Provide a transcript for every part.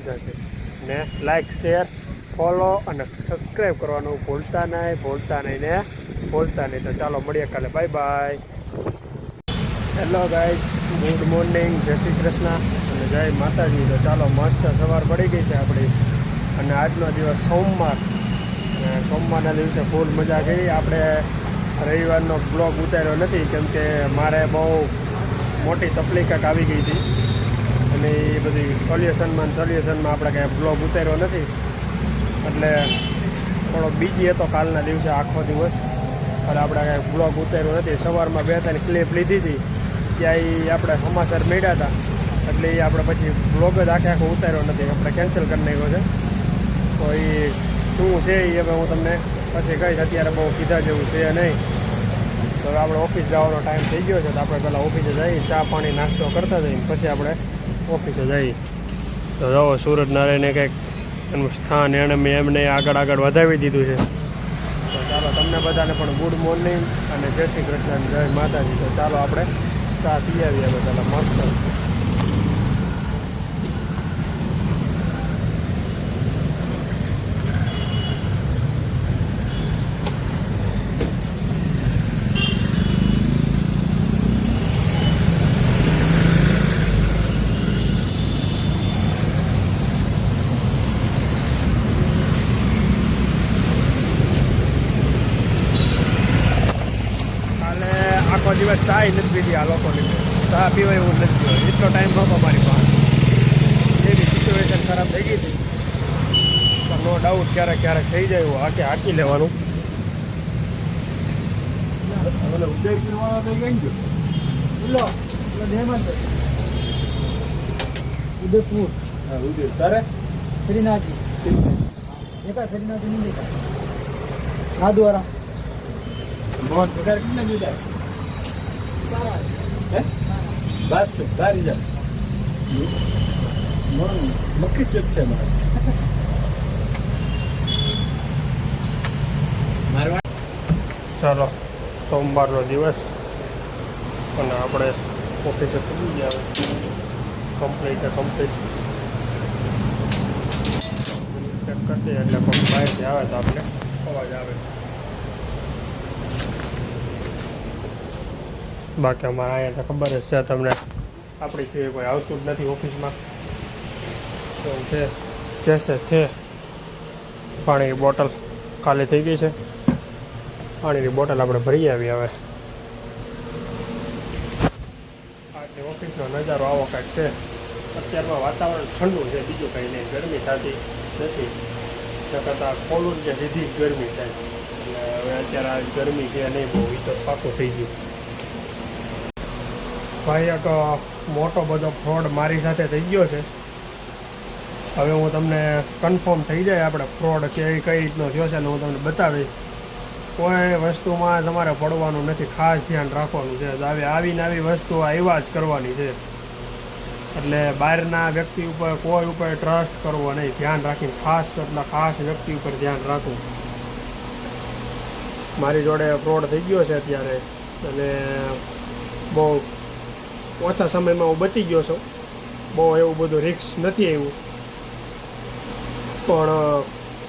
રીતના છે ને લાઈક શેર ફોલો અને સબસ્ક્રાઈબ કરવાનું ભૂલતા નહીં તો ચાલો મળીએ કાલે. Bye bye. Hello guys, good morning, જય શ્રી કૃષ્ણ અને જય માતાજી. તો ચાલો મસ્ત સવાર પડી ગઈ છે આપણી અને આજનો દિવસ સોમવાર. સોમવારના દિવસે ફૂલ મજા કરી. આપણે રવિવારનો બ્લોગ ઉતાર્યો નથી કેમ કે મારે બહુ મોટી તકલીફ આવી ગઈ હતી અને એ બધી સોલ્યુશનમાં આપણે કાંઈ બ્લોગ ઉતાર્યો નથી એટલે થોડો બીજી હતો કાલના દિવસે આખો દિવસ અને આપણે કાંઈ બ્લોગ ઉતાર્યો નથી. સવારમાં 2-3 ક્લિપ લીધી હતી ત્યાં એ આપણે સમાચાર મળ્યા હતા એટલે એ આપણે પછી બ્લોગ જ આખો ઉતાર્યો નથી, આપણે કેન્સલ કરી નાખ્યો છે. તો એ શું છે એ હવે હું તમને પછી કહીશ, અત્યારે બહુ કીધા જેવું છે નહીં. તો હવે આપણે ઓફિસ જવાનો ટાઈમ થઈ ગયો છે તો આપણે પહેલાં ઓફિસે જઈએ, ચા પાણી નાસ્તો કરતા જઈએ પછી આપણે ઓફિસે જઈએ. તો જુઓ સૂરજનારાયણે કંઈક એનું સ્થાન એમને આગળ વધાવી દીધું છે. તો ચાલો તમને બધાને પણ ગુડ મોર્નિંગ અને જય શ્રી કૃષ્ણ, જય માતાજી. તો ચાલો આપણે ચા પી આવીએ બધા મસ્ત. આખો દિવસ ચા નથી પીધી આ લોકોની, ચા પીવાય એવું નથી પીવાય, એટલો ટાઈમ નહોતો મારી પાસે. એવી સિચ્યુએશન ખરાબ થઈ ગઈ હતી પણ નો ડાઉટ ક્યારેક થઈ જાય એવું હાકી લેવાનું. ઉદયપુર તારે શ્રીનાથજી શ્રીનાથજી નહીં દેખા ના દ્વારા बहुत पगार कितना मिला है? बात से बारी जा मक्की चुपते मारवा. ચાલો સોમવારનો દિવસ અને આપણે ઓફિસે પહોંચી ગયા કમ્પ્લીટ ચેક કરી દઈએ એટલે કોઈ બહારથી આવે તો આપણે અવાજ આવે. બાકી અમારે અહીંયા તો ખબર જ છે તમને, આપણી સિવાય કોઈ આવતું જ નથી ઓફિસમાં. તો છે છે પાણીની બોટલ ખાલી થઈ ગઈ છે, પાણીની બોટલ આપણે ભરી આવી. હવે આજની ઓફિસનો નજારો આવો કાંઈક છે. અત્યારમાં વાતાવરણ ઠંડુ છે, બીજું કંઈ નહીં, ગરમી થતી નથી. કરતાં ખોલું જે સીધી ગરમી થાય એટલે હવે અત્યારે આ ગરમી છે નહીં બહુ, એ તો પાકું થઈ ગયું. ભાઈ એક મોટો બધો ફ્રોડ મારી સાથે થઈ ગયો છે. હવે હું તમને કન્ફર્મ થઈ જાય આપણે ફ્રોડ કે કઈ રીતનો થયો છે અને હું તમને બતાવીશ. કોઈ વસ્તુમાં તમારે પડવાનું નથી, ખાસ ધ્યાન રાખવાનું છે. આવી વસ્તુ આવ્યા જ કરવાની છે એટલે બહારના વ્યક્તિ ઉપર કોઈ ઉપર ટ્રસ્ટ કરવો નહીં, ધ્યાન રાખીને ખાસ વ્યક્તિ ઉપર ધ્યાન રાખવું. મારી જોડે ફ્રોડ થઈ ગયો છે અત્યારે અને બહુ ઓછા સમયમાં હું બચી ગયો છું. બહુ એવું બધું રિસ્ક નથી આવ્યું પણ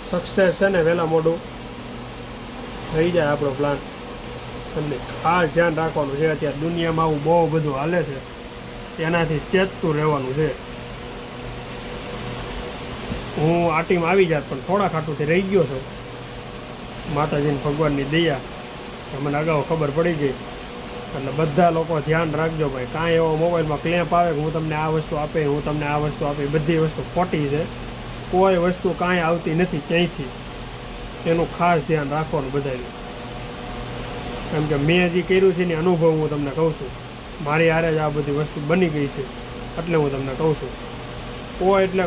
સક્સેસ છે ને વહેલા મોડું થઈ જાય આપણો પ્લાન. એટલે ખાસ ધ્યાન રાખવાનું છે. અત્યારે દુનિયામાં આવું બહુ બધું હાલે છે, એનાથી ચેતતું રહેવાનું છે. હું આ ટીમ આવી જાત પણ થોડા ખાટુંથી રહી ગયો છું. માતાજીની ભગવાનની દયા મને અગાઉ ખબર પડી ગઈ એટલે બધા લોકો ધ્યાન રાખજો ભાઈ. કાંઈ એવો મોબાઈલમાં ક્લેપ આવે કે હું તમને આ વસ્તુ આપે બધી વસ્તુ ખોટી છે. કોઈ વસ્તુ કાંઈ આવતી નથી ક્યાંયથી, એનું ખાસ ધ્યાન રાખવાનું બધાને. કેમ કે મેં જે કર્યું છે એની અનુભવ હું તમને કહું છું. મારી હારે જ આ બધી વસ્તુ બની ગઈ છે એટલે હું તમને કહું છું.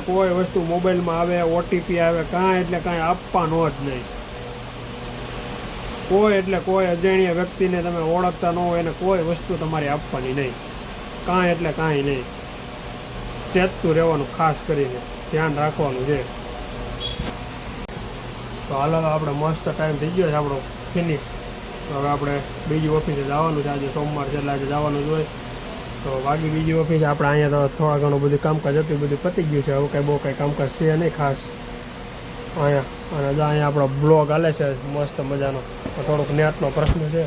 કોઈ વસ્તુ મોબાઈલમાં આવે, ઓટીપી આવે, કાંઈ આપવાનો જ નહીં. કોઈ અજાણ્યા વ્યક્તિને તમે ઓળખતા ન હોય એને કોઈ વસ્તુ તમારી આપવાની નહીં. કાંઈ નહીં. ચેતતું રહેવાનું, ખાસ કરીને ધ્યાન રાખવાનું છે. તો હાલ આપણે મસ્ત ટાઈમ થઈ ગયો છે આપણો ફિનિશ. તો હવે આપણે બીજી ઓફિસે જવાનું છે. આજે સોમવાર છે એટલે આજે જવાનું જ હોય. તો વાગી બીજી ઓફિસ આપણે અહીંયા તો થોડા ઘણું બધું કામકાજ હતું બધું પતી ગયું છે. હવે કંઈ બહુ કંઈ કામકાજ છે નહીં ખાસ અહીંયા. અને અહીંયા આપણો બ્લોગ હાલે છે મસ્ત મજાનો. થોડોક નેટનો પ્રશ્ન છે,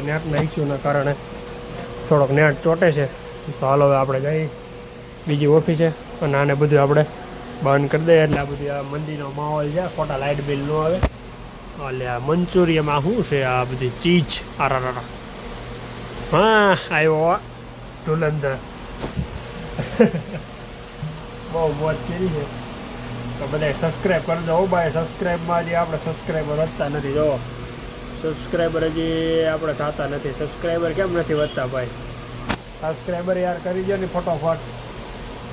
નેટના ઇસ્યુના કારણે થોડોક નેટ ચોટે છે. તો હાલો હવે આપણે જઈએ બીજી ઓફિસે અને આને બધું આપણે બંધ કરી દઈએ એટલે આ બધી આ મંદિરનો માહોલ છે. ખોટા લાઇટ બિલ ન આવે. એટલે આ મંચુરિયમાં શું છે આ બધી ચીજ આરા. હા આવ્યો ધુલંધર. બહુ મોજ કરી છે. તો બધા સબસ્ક્રાઈબ કરજો. હો ભાઈ સબસ્ક્રાઈબમાં હજી આપણે સબસ્ક્રાઈબર વધતા નથી. જો સબસ્ક્રાઈબર હજી આપણે થતા નથી. સબસ્ક્રાઈબર કેમ નથી વધતા ભાઈ? સબસ્ક્રાઈબર યાર કરી દો ને ફટોફટ.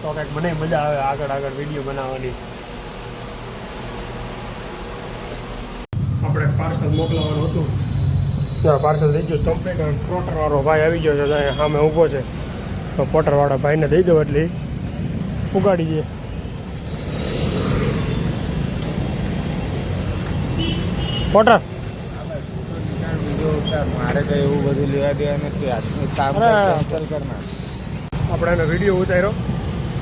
તો કંઈક મને મજા આવે આગળ વિડીયો બનાવવાની. આપણે પાર્સલ મોકલાવવાનું હતું. પાર્સલ થઈ ગયું કમ્પ્લીટ. પોટરવાળો ભાઈ આવી ગયો છે અહીંયા સામે ઊભો છે. તો પોટરવાળા ભાઈને દઈ દો એટલે ઉગાડી દઈએ. પોટર મારે તો એવું બધું લેવા દેવા નથી. આપણે એનો વિડીયો ઉતાર્યો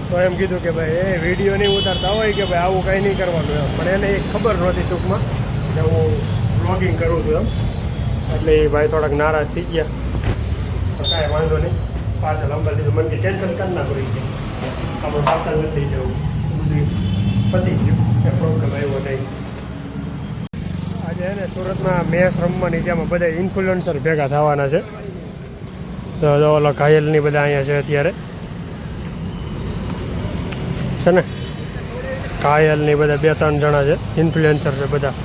તો એમ કીધું કે ભાઈ એ વિડીયો નહીં ઉતારતા હોય કે ભાઈ આવું કંઈ નહીં કરવાનું એમ. પણ એને એક ખબર નહોતી ટૂંકમાં કે હું બ્લોગિંગ કરું છું એમ. એટલે એ ભાઈ થોડાક નારાજ થઈ ગયા. તો કાંઈ વાંધો નહીં. પાર્સલ અંબાલ લીધું. મને કે કેન્સલ કરી નાખો એ કે આપણે પાર્સલ નથી લઈ જવું. બધું પતી ગયું. એ પ્રોબ્લેમ આવ્યો નહીં. આજે એને સુરતમાં મેચ રમવાની છે. એમાં બધા ઇન્ફ્લુએન્સર ભેગા થવાના છે. તો ઓલા ઘાયલની બધા અહીંયા છે અત્યારે છે ને. ઘાયલની બધા 2-3 જણા છે ઇન્ફ્લુએન્સર છે બધા.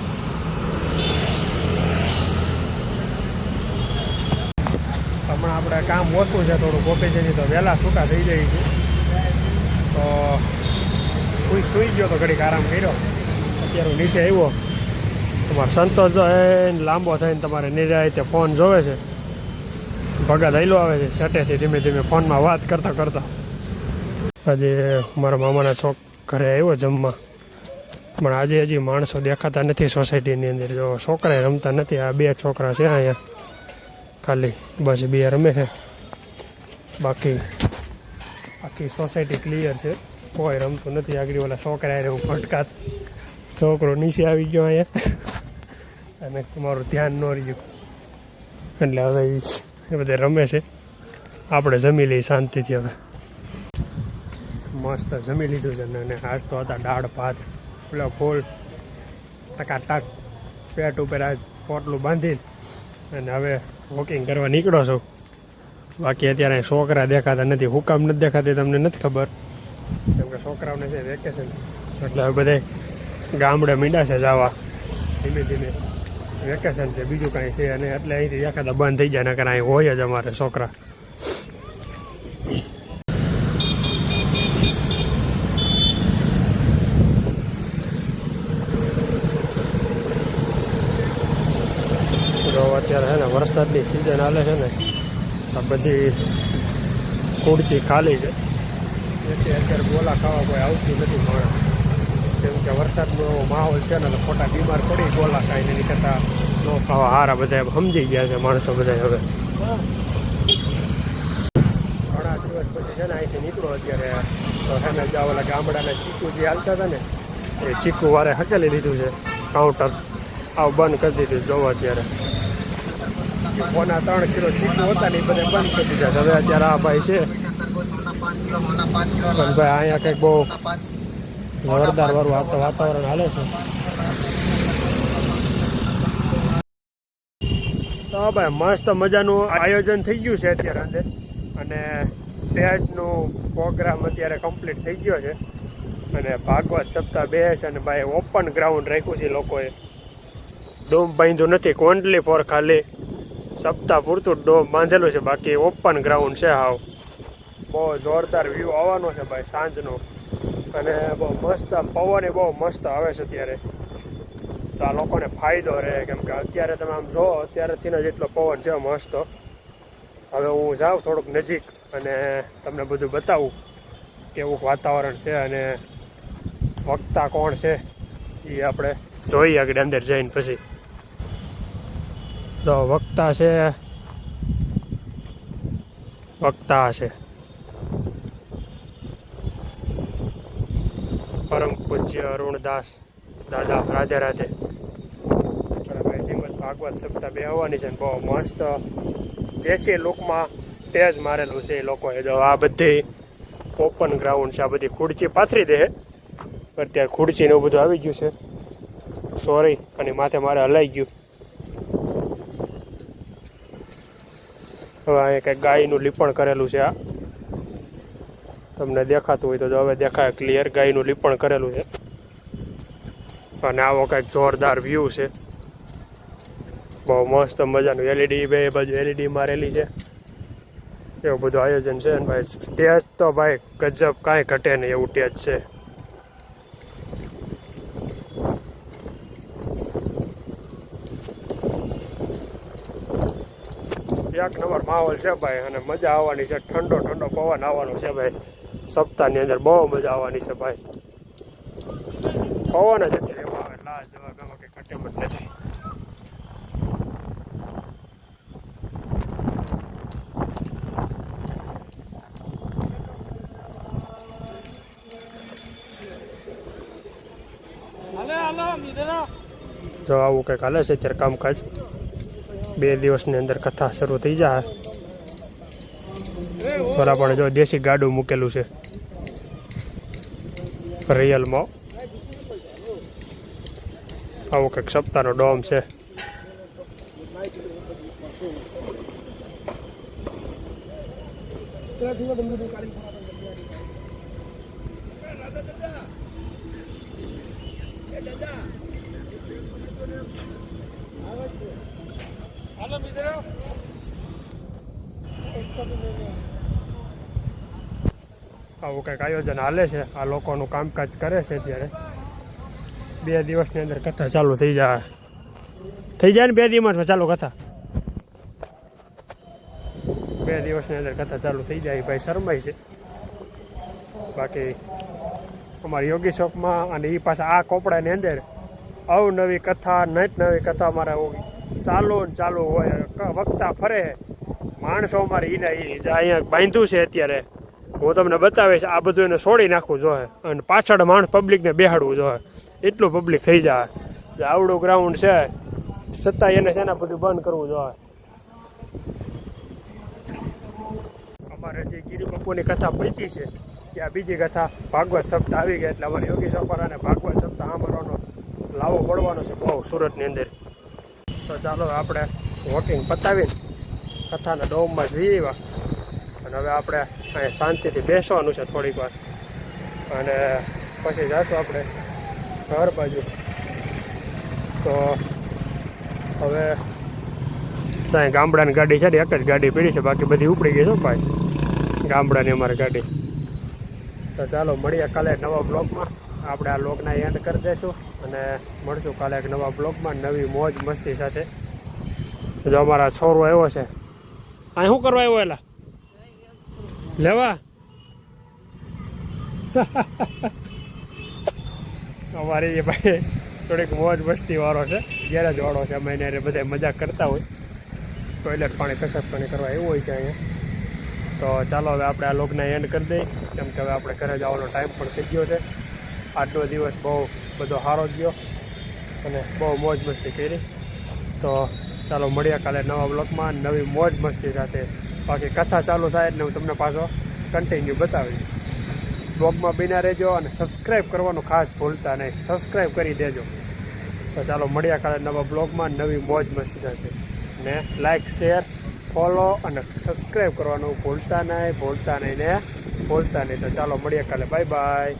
હમણાં આપણે કામ ઓછું છે થોડું ઓફિસેથી તો વહેલા છૂટા થઈ જાય છે. તો સુઈ ગયો તો ઘડીક આરામ કર્યો. અત્યારે હું નીચે આવ્યો. તમારો સંતોષ જો એ લાંબો થઈને તમારે નિરાયતે ફોન જોવે છે. ભગત હૈલો આવે છે સેટેથી ધીમે ધીમે ફોનમાં વાત કરતા. આજે મારા મામાના છોક ઘરે આવ્યો જમવા. પણ આજે હજી માણસો દેખાતા નથી સોસાયટીની અંદર. જો છોકરા રમતા નથી. આ 2 છોકરા છે અહીંયા ખાલી. બસ 2 રમે છે. બાકી આખી સોસાયટી ક્લિયર છે. કોઈ રમતું નથી. આગળ ઓલા છોકરા હું ફટકાત. છોકરો નીચે આવી ગયો અહીંયા અને તમારું ધ્યાન ન રહ્યું. એટલે હવે એ બધા રમે છે. આપણે જમી લઈએ શાંતિથી. હવે મસ્ત જમી લીધું છે. અને આજ તો હતા દાળ ભાત પેલા ફૂલ ટકાટક પેટ ઉપર આજ પોટલું બાંધી અને હવે વોકિંગ કરવા નીકળો છું. બાકી અત્યારે છોકરા દેખાતા નથી. હુકામ નથી દેખાતી તમને નથી ખબર. કેમ કે છોકરાઓને છે વેકેશન. એટલે હવે બધા ગામડે મીંડા છે જવા ધીમે ધીમે. વેકેશન છે બીજું કાંઈ છે અને એટલે અહીંથી દેખાતા બંધ થઈ જાય. નકર અહીં હોય જ અમારે છોકરા. અત્યારે છે ને વરસાદની સિઝન હાલે છે ને. આ બધી કુડચી ખાલી છે. એટલે અત્યારે ગોલા ખાવા કોઈ આવતું નથી માણસ. કેમ કે વરસાદનો એવો માહોલ છે ને તો ખોટા બીમાર પડી ગોલા ખાઈને. એની કરતાં ન ખાવા હારા બધા સમજી ગયા છે માણસો બધા. હવે ઘણા દિવસ પછી છે ને અહીંથી નીકળો અત્યારે તો છે ને ઓલા ગામડાના ચીકુ જે હાલતા હતા ને એ ચીકુ વારે હકેલી લીધું છે. કાઉન્ટર આવું બંધ કરી દીધું. જોવો અત્યારે 3 કિલો ચીકુ હતા ને એ બધા બંધ કરી દીધા. હવે અત્યારે આ ભાઈ છે પણ ભાઈ અહીંયા કંઈક બહુ જોરદાર વાતાવરણ હાલે છે. તો ભાઈ મસ્ત મજાનું આયોજન થઈ ગયું છે અત્યારે અંદર. અને સ્ટેજનું પ્રોગ્રામ અત્યારે કમ્પ્લીટ થઈ ગયો છે. અને ભાગવત સપ્તાહ 2 છે. અને ભાઈ ઓપન ગ્રાઉન્ડ રાખ્યું છે લોકોએ. ડોમ બાંધ્યું નથી. ઓનલી ફોર ખાલી સપ્તાહ પૂરતું ડોમ બાંધેલું છે. બાકી ઓપન ગ્રાઉન્ડ છે. હાવ બહુ જોરદાર વ્યૂ આવવાનો છે ભાઈ સાંજનો. અને બહુ મસ્ત પવન એ બહુ મસ્ત આવે છે અત્યારે. તો આ લોકોને ફાયદો રહે. કેમ કે અત્યારે તમે આમ જો અત્યારેથી જ એટલો પવન છે મસ્ત. હવે હું જાઉં થોડુંક નજીક અને તમને બધું બતાવું કેવું વાતાવરણ છે. અને વક્તા કોણ છે એ આપણે જોઈએ આગળ અંદર જઈને પછી. તો વક્તા છે વક્તા હશે. પરમ પૂજ્ય અરુણદાસ દાદા રાધે રાધે. ભાઈ શ્રીમદ ભાગવત સપ્તાહ બે આવવાની છે ને બહુ મસ્ત દેશી લુકમાં ટેજ મારેલું છે એ લોકોએ. જો આ બધી ઓપન ગ્રાઉન્ડ છે, આ બધી ખુરચી પાથરી દે. અત્યારે ખુરચી ને એવું બધું આવી ગયું છે. સોરી, અને માથે મારે હલાઈ ગયું. હવે અહીંયા કંઈક ગાયનું લીપણ કરેલું છે. આ તમને દેખાતું હોય તો જો હવે દેખાય ક્લિયર. ગાયનું લીપણ કરેલું છે અને આવો કંઈક જોરદાર વ્યૂ છે. બહુ મસ્ત મજાનું એલઈડી, બે બાજુ એલઈડી મારેલી છે. એવું બધું આયોજન છે. અને ભાઈ ટેજ તો ભાઈ ગજબ, કાંઈ ઘટે નહીં એવું ટેજ છે. એક નંબર માહોલ છે ભાઈ, અને મજા આવવાની છે. ઠંડો ઠંડો પવન આવવાનો છે ભાઈ. સપ્તાહની અંદર બહુ મજા આવવાની છે ભાઈ. પવન જ અત્યારે એવો આવે, લાજ જવા ગામમાં કંઈ ઘટે મત નથી. જો આવું કંઈક હાલે છે અત્યારે કામકાજ. 2 દિવસની અંદર કથા શરૂ થઈ જાય. બરાબર, જો દેશી ગાડું મૂકેલું છે રિયલમાં. આવું કંઈક સપ્તાહનો ડોમ છે. આવું કંઈક આયોજન હાલે છે. આ લોકોનું કામકાજ કરે છે અત્યારે. 2 દિવસની અંદર કથા ચાલુ થઈ જાય. થઈ જાય ને 2 દિવસમાં ચાલુ કથા. 2 દિવસની અંદર કથા ચાલુ થઈ જાય. ભાઈ શરમાય છે. બાકી અમારી યોગી શોપમાં અને એ પાછા આ કોપડાની અંદર અવનવી કથા, નવી કથા અમારે ચાલુ ને ચાલુ હોય. વક્તા ફરે માણસો અમારે એને અહીંયા બાંધ્યું છે અત્યારે. હું તમને બતાવીશ. આ બધું એને છોડી નાખવું જોઈએ અને પાછળ માણસ પબ્લિકને બેહાડવું જોઈએ. એટલું પબ્લિક થઈ જાય. આવડું ગ્રાઉન્ડ છે છતાં એને છે ને બધું બંધ કરવું જોઈએ. અમારે જે ગિરી બાપુની કથા પૈકી છે ત્યાં બીજી કથા ભાગવત સપ્તાહ આવી ગયા. એટલે અમારે યોગી સપરાને ભાગવત સપ્તાહ સાંભળવાનો લાવો પડવાનો છે બહુ સુરતની અંદર. તો ચાલો આપણે વોકિંગ પતાવીને કથાના ડોમમાં જઈએ. અને હવે આપણે અહીંયા શાંતિથી બેસવાનું છે થોડીક વાર, અને પછી જઈશું આપણે ઘર બાજુ. તો હવે ત્યાં ગામડાની ગાડી છે ને એક જ ગાડી પડી છે, બાકી બધી ઉપડી ગઈ છે ભાઈ ગામડાની અમારી ગાડી. તો ચાલો મળીએ કાલે નવા બ્લોગમાં. આપણે આ બ્લોગના એન્ડ કરી દઈશું અને મળશું કાલે એક નવા બ્લોગમાં નવી મોજ મસ્તી સાથે. જો અમારા છોરો આવ્યો છે. અહીં શું કરવા આવ્યો? એલા લેવા અમારી ભાઈ થોડીક મોજ મસ્તી વાળો છે, ગેરેજ વાળો છે. અમે એને બધા મજા કરતા હોય, ટોયલેટ પાણી કસરત પાણી કરવા એવું હોય છે અહીંયા. તો ચાલો હવે આપણે આ લોગને એન્ડ કરી દઈએ, કેમ કે હવે આપણે ઘરે જવાનો ટાઈમ પણ થઈ ગયો છે. આજનો દિવસ બહુ બધો સારો ગયો અને બહુ મોજ મસ્તી કરી. તો ચાલો મળીએ કાલે નવા બ્લોગમાં નવી મોજ મસ્તી સાથે. બાકી કથા ચાલુ થાય એટલે હું તમને પાછો કન્ટિન્યુ બતાવીશ. બ્લોગમાં બિના રહેજો અને સબસ્ક્રાઈબ કરવાનું ખાસ ભૂલતા નહીં. સબસ્ક્રાઈબ કરી દેજો. તો ચાલો મળ્યા કાલે નવા બ્લોગમાં નવી મોજ મસ્તી થશે. ને લાઈક, શેર, ફોલો અને સબસ્ક્રાઈબ કરવાનું ભૂલતા નહીં ને ભૂલતા નહીં. તો ચાલો મળીએ કાલે. Bye bye.